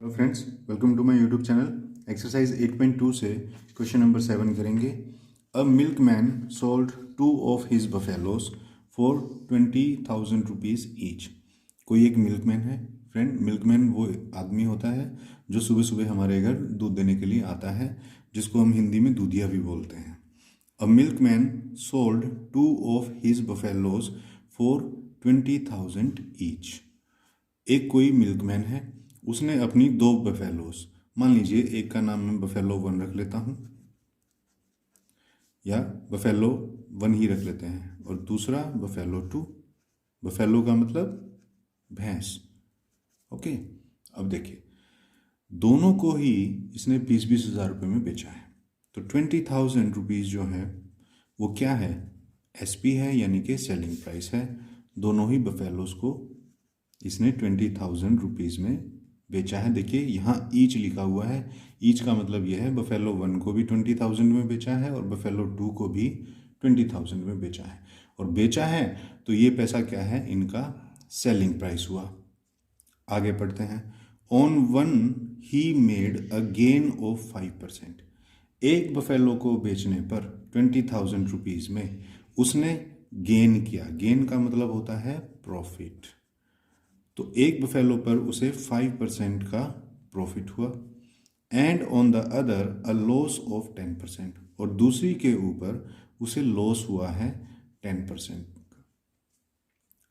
Hello friends, welcome to my YouTube channel. Exercise 8.2 से question number 7 करेंगे। A milkman sold 2 of his buffaloes for 20,000 rupees each. कोई एक milkman है friend. Milkman वो आदमी होता है जो सुबह सुबह हमारे घर दूध देने के लिए आता है, जिसको हम हिंदी में दूधिया भी बोलते हैं। A milkman sold 2 of his buffaloes for 20,000 each. एक कोई मिल्कमैन है, उसने अपनी 2 बफेलोज, मान लीजिए एक का नाम मैं बफेलो 1 रख लेता हूँ या बफेलो 1 ही रख लेते हैं, और दूसरा बफेलो 2। बफेलो का मतलब भैंस। ओके, अब देखिए दोनों को ही इसने 20-20 हज़ार रुपये में बेचा है। तो 20,000 रुपीज़ जो है वो क्या है? एसपी है, यानी कि सेलिंग प्राइस है। दोनों ही बफेलोज को इसने 20,000 रुपीज़ में बेचा है। देखिए यहाँ ईच लिखा हुआ है। ईच का मतलब यह है बफेलो 1 को भी 20,000 में बेचा है और बफेलो 2 को भी 20,000 में बेचा है। और बेचा है तो ये पैसा क्या है? इनका सेलिंग प्राइस हुआ। आगे पढ़ते हैं। On 1 he made a gain of 5%। एक बफेलो को बेचने पर 20,000 रुपीज़ में उसने गेन किया। गेन का मतलब होता है प्रॉफिट। तो एक बफेलो पर उसे 5% का प्रॉफिट हुआ। And on the other a loss of 10%, और दूसरी के ऊपर उसे लॉस हुआ है 10% का।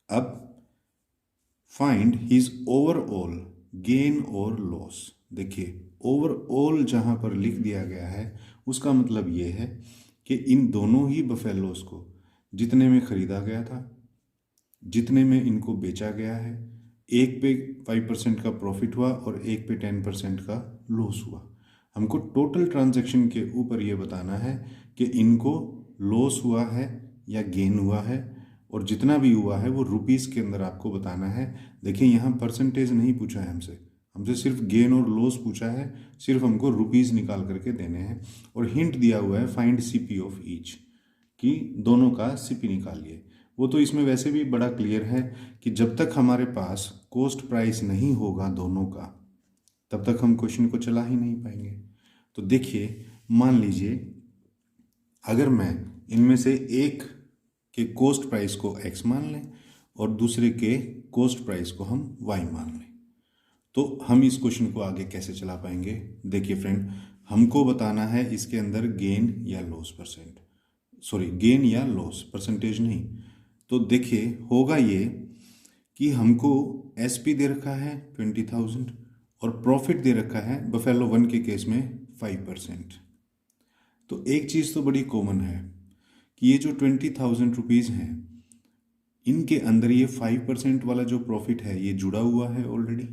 अब फाइंड हिज ओवरऑल गेन और लॉस। देखिए ओवरऑल जहां पर लिख दिया गया है उसका मतलब ये है कि इन दोनों ही बफेलोज को जितने में खरीदा गया था, जितने में इनको बेचा गया है, एक पे 5% का प्रॉफिट हुआ और एक पे 10% का लॉस हुआ। हमको टोटल ट्रांजैक्शन के ऊपर ये बताना है कि इनको लॉस हुआ है या गेन हुआ है, और जितना भी हुआ है वो रुपीज़ के अंदर आपको बताना है। देखिए यहाँ परसेंटेज नहीं पूछा है हमसे, हमसे सिर्फ गेन और लॉस पूछा है। सिर्फ हमको रुपीज़ निकाल करके देने हैं, और हिंट दिया हुआ है फाइंड सीपी ऑफ ईच, कि दोनों का सीपी निकालिए। वो तो इसमें वैसे भी बड़ा क्लियर है कि जब तक हमारे पास कॉस्ट प्राइस नहीं होगा दोनों का, तब तक हम क्वेश्चन को चला ही नहीं पाएंगे। तो देखिए मान लीजिए अगर मैं इनमें से एक के कॉस्ट प्राइस को x मान लें और दूसरे के कॉस्ट प्राइस को हम y मान लें, तो हम इस क्वेश्चन को आगे कैसे चला पाएंगे? देखिए फ्रेंड, हमको बताना है इसके अंदर गेन या लॉस परसेंट, सॉरी गेन या लॉस परसेंटेज नहीं। तो देखिए होगा ये कि हमको एसपी दे रखा है 20,000 और प्रॉफिट दे रखा है बफेलो 1 के केस में 5%। तो एक चीज़ तो बड़ी कॉमन है कि ये जो 20,000 रुपीज़ हैं, इनके अंदर ये 5% वाला जो प्रॉफिट है ये जुड़ा हुआ है ऑलरेडी।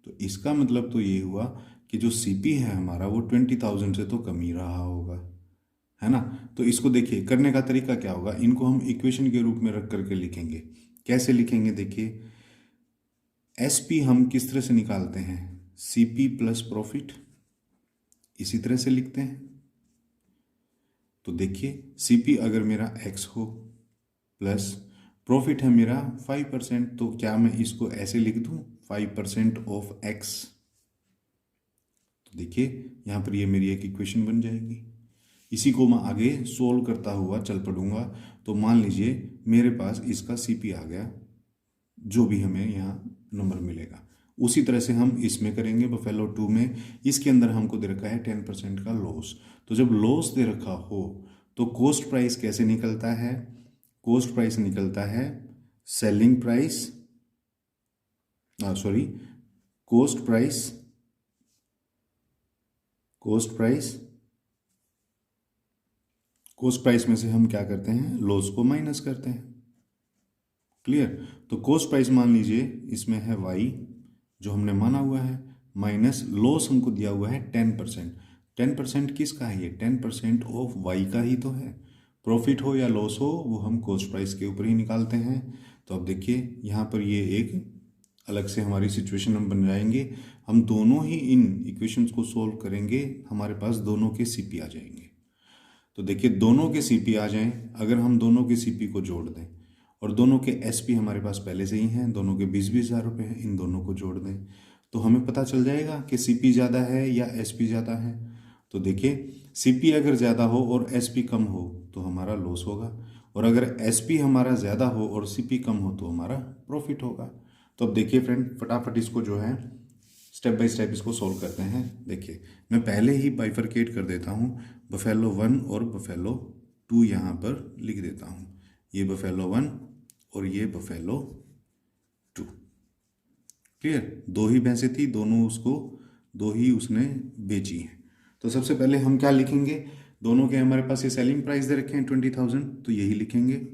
तो इसका मतलब तो ये हुआ कि जो सीपी है हमारा वो 20,000 से तो कम ही रहा होगा, है ना। तो इसको देखिए करने का तरीका क्या होगा, इनको हम इक्वेशन के रूप में रख करके लिखेंगे। कैसे लिखेंगे? देखिए एसपी हम किस तरह से निकालते हैं? सीपी प्लस प्रॉफिट, इसी तरह से लिखते हैं। तो देखिए सीपी अगर मेरा एक्स हो प्लस प्रॉफिट है मेरा 5%, तो क्या मैं इसको ऐसे लिख दूं 5% ऑफ एक्स? तो देखिए यहाँ पर ये मेरी एक इक्वेशन बन जाएगी। इसी को मैं आगे सोल्व करता हुआ चल पड़ूंगा। तो मान लीजिए मेरे पास इसका सीपी आ गया, जो भी हमें यहाँ नंबर मिलेगा उसी तरह से हम इसमें करेंगे। बफेलो 2 में इसके अंदर हमको दे रखा है 10% का लॉस। तो जब लॉस दे रखा हो तो कॉस्ट प्राइस कैसे निकलता है? कॉस्ट प्राइस निकलता है selling price, sorry cost price, cost price, cost price में से हम क्या करते हैं? लॉस को माइनस करते हैं। क्लियर? तो कॉस्ट प्राइस मान लीजिए इसमें है y जो हमने माना हुआ है, माइनस लॉस हमको दिया हुआ है 10%। 10% किसका है? ये 10% ऑफ y का ही तो है। प्रॉफिट हो या लॉस हो वो हम कॉस्ट प्राइस के ऊपर ही निकालते हैं। तो अब देखिए यहाँ पर ये एक अलग से हमारी सिचुएशन हम बन जाएंगे। हम दोनों ही इन इक्वेशंस को सोल्व करेंगे, हमारे पास दोनों के सीपी आ जाएंगे। तो देखिए दोनों के सीपी आ जाएं, अगर हम दोनों के सीपी को जोड़ दें और दोनों के एसपी हमारे पास पहले से ही हैं, दोनों के 20-20 हज़ार रुपये हैं, इन दोनों को जोड़ दें तो हमें पता चल जाएगा कि सीपी ज़्यादा है या एसपी ज़्यादा है। तो देखिए सीपी अगर ज़्यादा हो और एसपी कम हो तो हमारा लॉस होगा, और अगर एसपी हमारा ज़्यादा हो और सीपी कम हो तो हमारा प्रॉफिट होगा। तो अब देखिए फ्रेंड, फटाफट इसको जो है स्टेप बाय स्टेप इसको सॉल्व करते हैं। देखिए मैं पहले ही बाइफरकेट कर देता हूँ, बफेलो 1 और बफेलो 2 यहाँ पर लिख देता हूँ। ये बफेलो 1 और ये बफेलो 2। क्लियर, दो ही भैंसें थी, दो ही उसने बेची हैं। तो सबसे पहले हम क्या लिखेंगे, दोनों के हमारे पास ये सेलिंग प्राइस दे रखे हैं 20,000, तो यही लिखेंगे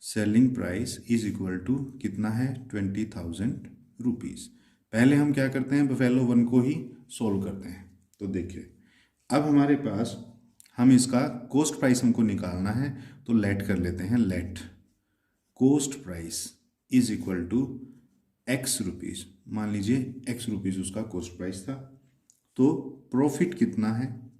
selling price is equal to कितना है 20,000 रुपीज़। पहले हम क्या करते हैं, बफेलो 1 को ही सोल्व करते हैं। तो देखिए अब हमारे पास हम इसका कॉस्ट प्राइस हमको निकालना है, तो लेट कर लेते हैं, let cost price is equal to x rupees. मान लीजिए एक्स रुपीज़ उसका कॉस्ट प्राइस था। तो प्रॉफिट कितना है,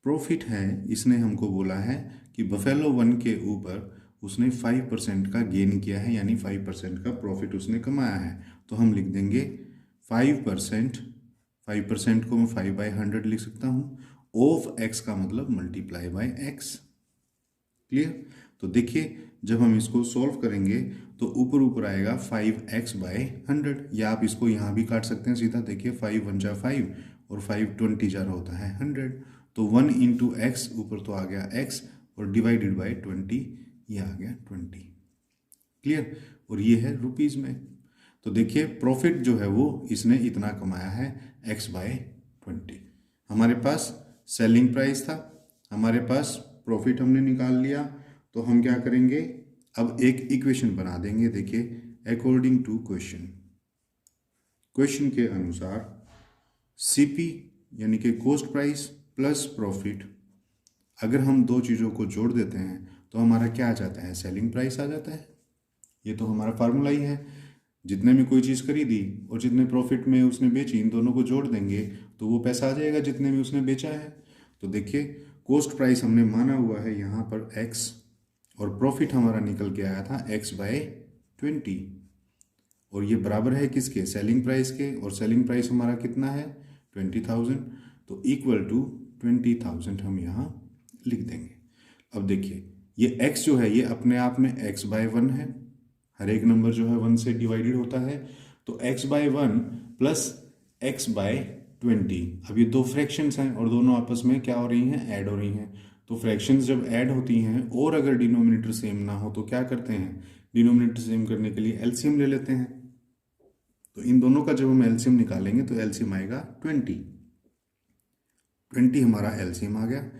प्रॉफिट है, इसने हमको बोला है कि बफेलो 1 के ऊपर उसने 5% का गेन किया है, यानी 5% का प्रॉफिट उसने कमाया है। तो हम लिख देंगे 5%, 5% को मैं 5/100 लिख सकता हूँ, ऑफ एक्स का मतलब मल्टीप्लाई बाय एक्स। क्लियर, तो देखिए जब हम इसको सॉल्व करेंगे तो ऊपर ऊपर आएगा 5x/100, या आप इसको यहाँ भी काट सकते हैं सीधा। देखिए 5 1 जा 5 और 5 20 जा होता है 100, तो 1 इंटू एक्स, ऊपर तो आ गया x और डिवाइडेड बाय 20, ये आ गया 20। क्लियर, और ये है रुपीज़ में। तो देखिए प्रॉफिट जो है वो इसने इतना कमाया है x/20। हमारे पास सेलिंग प्राइस था, हमारे पास प्रॉफिट हमने निकाल लिया। तो हम क्या करेंगे, अब एक इक्वेशन बना देंगे। देखिए अकॉर्डिंग टू क्वेश्चन के अनुसार सीपी यानी कि कॉस्ट प्राइस प्लस प्रॉफिट, अगर हम दो चीज़ों को जोड़ देते हैं तो हमारा क्या आ जाता है, सेलिंग प्राइस आ जाता है। ये तो हमारा फार्मूला ही है, जितने में कोई चीज़ खरीदी और जितने प्रॉफिट में उसने बेची, इन दोनों को जोड़ देंगे तो वो पैसा आ जाएगा जितने में उसने बेचा है। तो देखिए कॉस्ट प्राइस हमने माना हुआ है यहाँ पर x, और प्रॉफिट हमारा निकल के आया था x/20, और ये बराबर है किसके, सेलिंग प्राइस के, और सेलिंग प्राइस हमारा कितना है 20,000, तो इक्वल टू 20,000 हम यहाँ लिख देंगे। अब देखिए ये x जो है ये अपने आप में x/1 है, हर एक नंबर जो है 1 से डिवाइडेड होता है, तो x/1 प्लस x/20। अब ये दो फ्रैक्शंस हैं और दोनों आपस में क्या हो रही हैं, ऐड हो रही हैं। तो फ्रैक्शंस जब ऐड होती हैं और अगर डिनोमिनेटर सेम ना हो तो क्या करते हैं, डिनोमिनेटर सेम करने के लिए एलसीएम ले लेते हैं। तो इन दोनों का जब हम एलसीएम निकालेंगे तो एलसीएम आएगा 20 हमारा एलसीएम आ गया।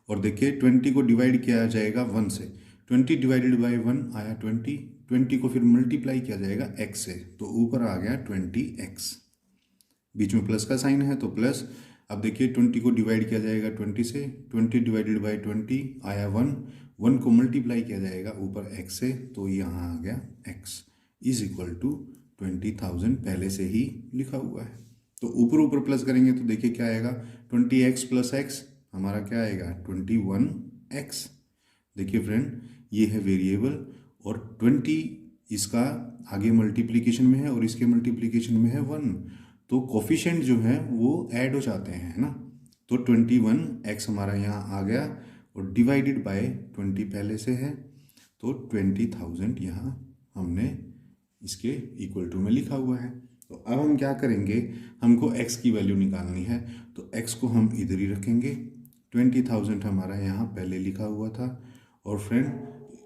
और देखिए 20 को डिवाइड किया जाएगा 1 से, 20 डिवाइडेड बाय 1 आया 20 को फिर मल्टीप्लाई किया जाएगा x से, तो ऊपर आ गया 20x, बीच में प्लस का साइन है तो प्लस। अब देखिए 20 को डिवाइड किया जाएगा 20 से, 20 डिवाइडेड बाय 20 आया 1 को मल्टीप्लाई किया जाएगा ऊपर x से, तो यहाँ आ गया x इज इक्वल टू 20,000 पहले से ही लिखा हुआ है। तो ऊपर ऊपर प्लस करेंगे तो देखिए क्या आएगा, 20x प्लस x हमारा क्या आएगा 21x। देखिए फ्रेंड ये है वेरिएबल, और 20 इसका आगे मल्टीप्लिकेशन में है और इसके मल्टीप्लिकेशन में है 1, तो कोफिशिएंट जो है वो ऐड हो जाते हैं, है ना। तो 21x हमारा यहाँ आ गया और डिवाइडेड बाय 20 पहले से है, तो 20,000 यहाँ हमने इसके इक्वल टू में लिखा हुआ है। तो अब हम क्या करेंगे, हमको x की वैल्यू निकालनी है, तो x को हम इधर ही रखेंगे। 20,000 हमारा यहाँ पहले लिखा हुआ था, और फ्रेंड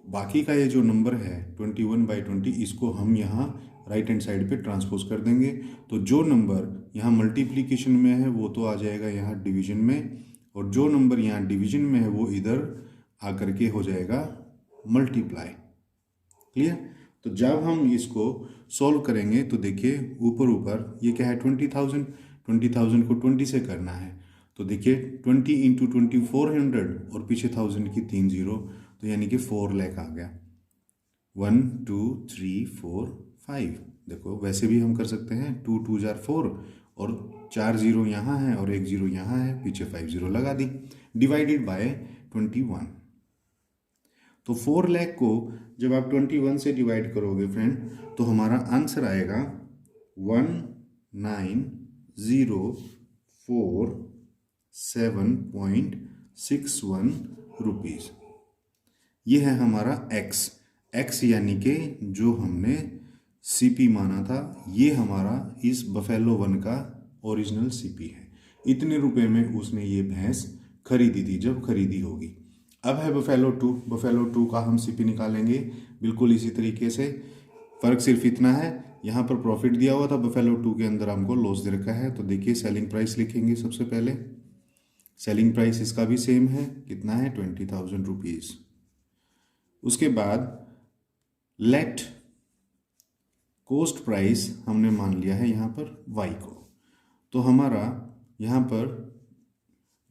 बाकी का ये जो नंबर है 21/20 इसको हम यहाँ राइट हैंड साइड पे ट्रांसपोज कर देंगे। तो जो नंबर यहाँ मल्टीप्लिकेशन में है वो तो आ जाएगा यहाँ डिवीजन में, और जो नंबर यहाँ डिवीजन में है वो इधर आकर के हो जाएगा मल्टीप्लाई। क्लियर, तो जब हम इसको सॉल्व करेंगे तो देखिए ऊपर ऊपर ये क्या है 20,000 को 20 से करना है, तो देखिए 20 इंटू 20 400 और पीछे 1000 की 3 0, तो यानी कि 4 लाख आ गया। 1 2 3 4 5, देखो वैसे भी हम कर सकते हैं, 2 2 जार 4 और 4 0 यहाँ है और 1 0 यहाँ है, पीछे 5 0 लगा दी, डिवाइडेड बाय 21। तो 4 लाख को जब आप 21 से डिवाइड करोगे फ्रेंड, तो हमारा आंसर आएगा 1904.61 रुपीज़। ये है हमारा एक्स। एक्स यानी कि जो हमने सीपी माना था, ये हमारा इस बफेलो 1 का ओरिजिनल सीपी है। इतने रुपए में उसने ये भैंस खरीदी थी, जब खरीदी होगी। अब है बफेलो 2। बफेलो 2 का हम सीपी निकालेंगे बिल्कुल इसी तरीके से। फ़र्क सिर्फ इतना है, यहाँ पर प्रॉफिट दिया हुआ था, बफेलो 2 के अंदर हमको लॉस दे रखा है। तो देखिए सेलिंग प्राइस लिखेंगे सबसे पहले। सेलिंग प्राइस इसका भी सेम है, कितना है 20,000 रुपीज़। उसके बाद लेट कॉस्ट प्राइस हमने मान लिया है यहाँ पर वाई को। तो हमारा यहाँ पर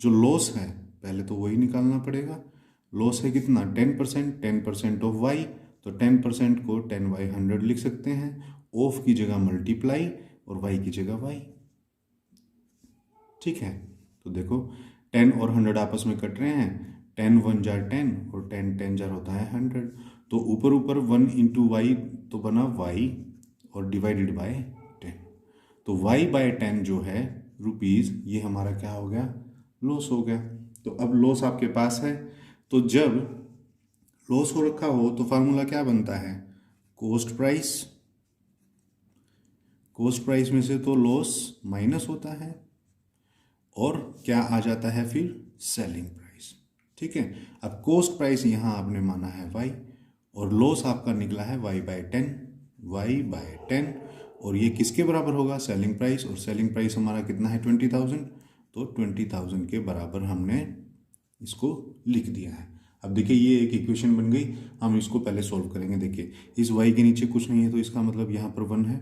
जो लॉस है पहले तो वही निकालना पड़ेगा। लॉस है कितना 10%, 10% ऑफ वाई, तो 10% को 10/100 लिख सकते हैं। ऑफ की जगह मल्टीप्लाई और वाई की जगह वाई। ठीक है, तो देखो 10 और 100 आपस में कट रहे हैं, 10 1 जार 10 और 10 10 जार होता है 100। तो ऊपर ऊपर 1 इंटू वाई तो बना वाई और डिवाइडेड बाय 10। तो वाई बाय 10 जो है रुपीज़, ये हमारा क्या हो गया, लॉस हो गया। तो अब लॉस आपके पास है, तो जब लॉस हो रखा हो तो फार्मूला क्या बनता है, कॉस्ट प्राइस। कॉस्ट प्राइस में से तो लॉस माइनस होता है और क्या आ जाता है फिर, सेलिंग प्राइस। ठीक है, अब कॉस्ट प्राइस यहाँ आपने माना है वाई और लॉस आपका निकला है वाई बाय 10। वाई बाय 10 और ये किसके बराबर होगा, सेलिंग प्राइस। और सेलिंग प्राइस हमारा कितना है 20,000, तो 20,000 के बराबर हमने इसको लिख दिया है। अब देखिए ये एक इक्वेशन बन गई, हम इसको पहले सॉल्व करेंगे। देखिए इस y के नीचे कुछ नहीं है तो इसका मतलब यहाँ पर 1 है।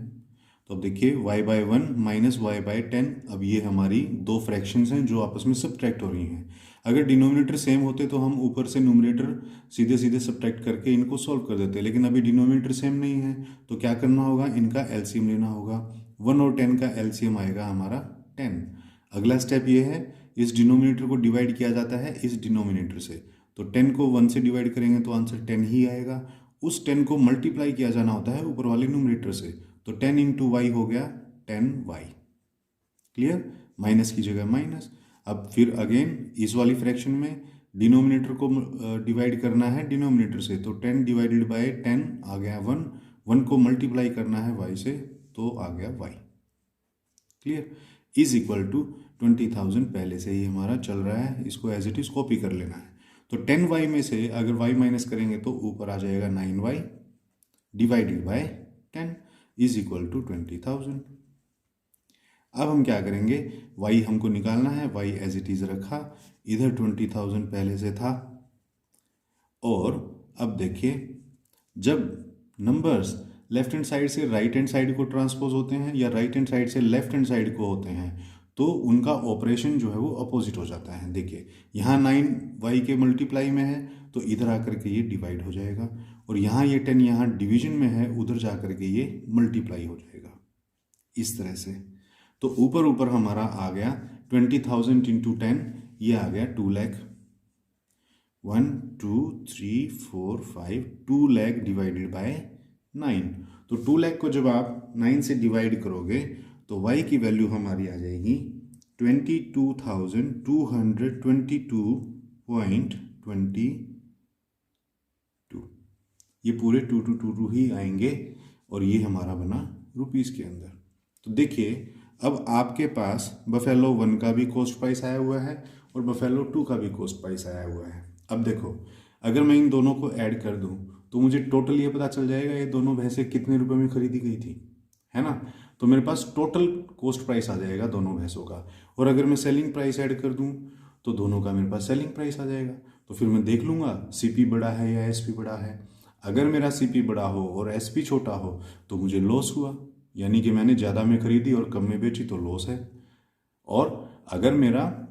तो अब देखिए y by 1 minus y by 10। अब ये हमारी दो फ्रैक्शंस हैं जो आपस में सब्ट्रैक्ट हो रही हैं। अगर डिनोमिनेटर सेम होते तो हम ऊपर से न्यूमरेटर सीधे सीधे सब्ट्रैक्ट करके इनको सॉल्व कर देते, लेकिन अभी डिनोमिनेटर सेम नहीं है तो क्या करना होगा, इनका एलसीएम लेना होगा। 1 और 10 का एलसीएम आएगा हमारा 10। अगला स्टेप ये है, इस डिनोमिनेटर को डिवाइड किया जाता है इस डिनोमिनेटर से, तो 10 को 1 से डिवाइड करेंगे तो आंसर 10 ही आएगा। उस 10 को मल्टीप्लाई किया जाना होता है ऊपर वाले न्यूमरेटर से, तो 10 इंटू वाई हो गया 10y। क्लियर, माइनस की जगह माइनस। अब फिर अगेन इस वाली फ्रैक्शन में डिनोमिनेटर को डिवाइड करना है डिनोमिनेटर से, तो 10 डिवाइडेड बाय 10 आ गया 1। 1 को मल्टीप्लाई करना है y से तो आ गया y। Clear, is equal to 20,000 पहले से ही हमारा चल रहा है, इसको एज इट इज कॉपी कर लेना है। तो 10y में से अगर y माइनस करेंगे तो ऊपर आ जाएगा 9y divided by 10 is equal to 20,000। अब हम क्या करेंगे, y हमको निकालना है, y एज इट इज रखा, इधर 20,000 पहले से था। और अब देखिए जब नंबर्स लेफ्ट हैंड साइड से राइट हैंड साइड को ट्रांसपोज होते हैं या राइट हैंड साइड से लेफ्ट हैंड साइड को होते हैं तो उनका ऑपरेशन जो है वो अपोजिट हो जाता है। देखिए यहाँ 9y के मल्टीप्लाई में है तो इधर आकर के ये डिवाइड हो जाएगा, और यहाँ ये 10 यहाँ डिवीजन में है, उधर जा कर के ये मल्टीप्लाई हो जाएगा इस तरह से। तो ऊपर ऊपर हमारा आ गया 20,000 इंटू 10, ये आ गया 2 लाख। 1 2 3 4 5 2 lakh divided by 9। तो 2 लाख को जब आप 9 से डिवाइड करोगे तो y की वैल्यू हमारी आ जाएगी 22,222.22। ये पूरे 2222 ही आएंगे और ये हमारा बना रुपीज़ के अंदर। तो देखिए अब आपके पास बफेलो 1 का भी कॉस्ट प्राइस आया हुआ है और बफेलो 2 का भी कॉस्ट प्राइस आया हुआ है। अब देखो अगर मैं इन दोनों को ऐड कर दूं तो मुझे टोटल ये पता चल जाएगा ये दोनों भैंसें कितने रुपए में खरीदी गई थी, है ना। तो मेरे पास टोटल कॉस्ट प्राइस आ जाएगा दोनों भैंसों का। और अगर मैं सेलिंग प्राइस ऐड कर दूं तो दोनों का मेरे पास सेलिंग प्राइस आ जाएगा। तो फिर मैं देख लूँगा सीपी बड़ा है या एसपी बड़ा है। अगर मेरा सीपी बड़ा हो और एसपी छोटा हो तो मुझे लॉस हुआ, यानी कि मैंने ज़्यादा में खरीदी और कम में बेची तो लॉस है। और अगर मेरा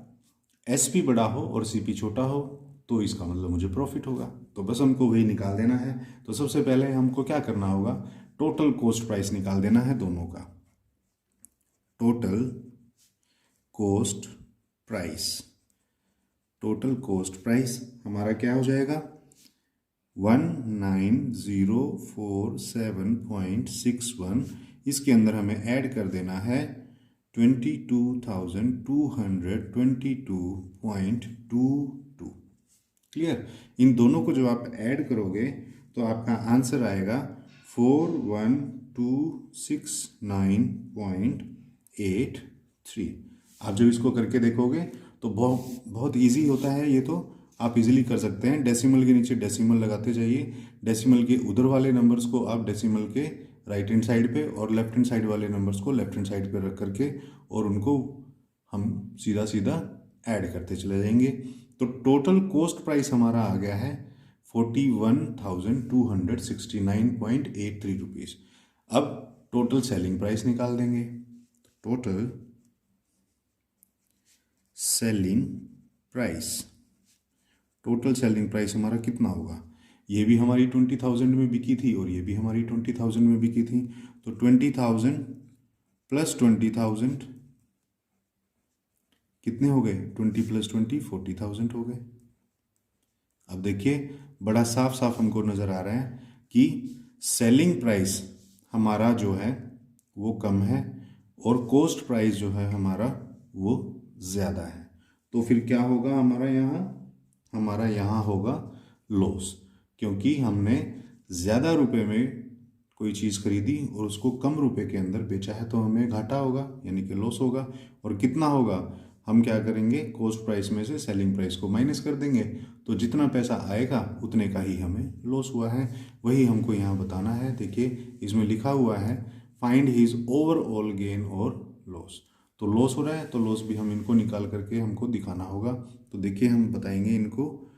एसपी बड़ा हो और सीपी छोटा हो तो इसका मतलब मुझे प्रॉफिट होगा। तो बस हमको वही निकाल देना है। तो सबसे पहले हमको क्या करना होगा, टोटल कॉस्ट प्राइस निकाल देना है दोनों का। Total cost price, total cost price हमारा क्या हो जाएगा, 19,047.61, इसके अंदर हमें ऐड कर देना है 22,222.22। क्लियर। इन दोनों को जब आप ऐड करोगे तो आपका आंसर आएगा 41,269.83। आप जब इसको करके देखोगे तो बहुत बहुत ईजी होता है ये, तो आप इजीली कर सकते हैं। डेसिमल के नीचे डेसिमल लगाते जाइए, डेसिमल के उधर वाले नंबर्स को आप डेसिमल के राइट हैंड साइड पे और लेफ्ट हैंड साइड वाले नंबर्स को लेफ्ट हैंड साइड पे रख करके और उनको हम सीधा सीधा ऐड करते चले जाएंगे। तो टोटल कॉस्ट प्राइस हमारा आ गया है 41,269.83 रुपीज़। अब टोटल सेलिंग प्राइस निकाल देंगे। Total selling price, total selling price हमारा कितना होगा? ये भी हमारी 20,000 में बिकी थी और ये भी हमारी 20,000 में बिकी थी, तो 20,000 प्लस 20,000 कितने हो गए? 20 प्लस 20 40,000 हो गए। अब देखिए बड़ा साफ साफ हमको नज़र आ रहा है कि सेलिंग प्राइस हमारा जो है वो कम है और कॉस्ट प्राइस जो है हमारा वो ज़्यादा है। तो फिर क्या होगा हमारा यहाँ? हमारा यहाँ होगा लॉस, क्योंकि हमने ज़्यादा रुपए में कोई चीज़ खरीदी और उसको कम रुपए के अंदर बेचा है, तो हमें घाटा होगा यानी कि लॉस होगा। और कितना होगा? हम क्या करेंगे? कॉस्ट प्राइस में से सेलिंग प्राइस को माइनस कर देंगे, तो जितना पैसा आएगा उतने का ही हमें लॉस हुआ है। वही हमको यहाँ बताना है। देखिए इसमें लिखा हुआ है फाइंड हिज ओवरऑल गेन और लॉस। तो लॉस हो रहा है तो लॉस भी हम इनको निकाल करके हमको दिखाना होगा। तो देखिए हम बताएंगे इनको,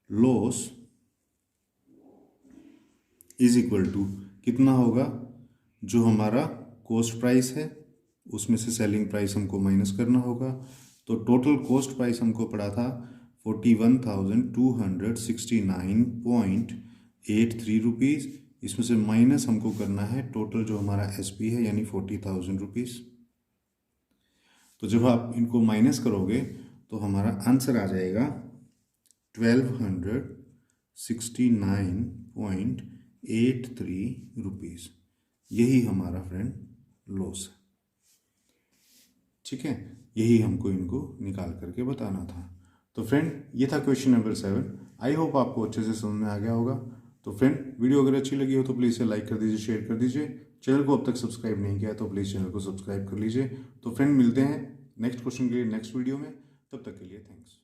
लॉस इज इक्वल टू कितना होगा? जो हमारा कॉस्ट प्राइस है उसमें से सेलिंग प्राइस हमको माइनस करना होगा। तो टोटल कॉस्ट प्राइस हमको पड़ा था 41,269.83 रुपीज़। इसमें से माइनस हमको करना है टोटल जो हमारा एसपी है यानी 40,000 रुपीज़। तो जब आप इनको माइनस करोगे तो हमारा आंसर आ जाएगा 1,269.83 रुपीज़। यही हमारा फ्रेंड लॉस है। ठीक है, यही हमको इनको निकाल करके बताना था। तो फ्रेंड ये था क्वेश्चन नंबर 7। आई होप आपको अच्छे से समझ में आ गया होगा। तो फ्रेंड वीडियो अगर अच्छी लगी हो तो प्लीज़ इसे लाइक कर दीजिए, शेयर कर दीजिए। चैनल को अब तक सब्सक्राइब नहीं किया है तो प्लीज़ चैनल को सब्सक्राइब कर लीजिए। तो फ्रेंड मिलते हैं नेक्स्ट क्वेश्चन के लिए नेक्स्ट वीडियो में। तब तक के लिए थैंक्स।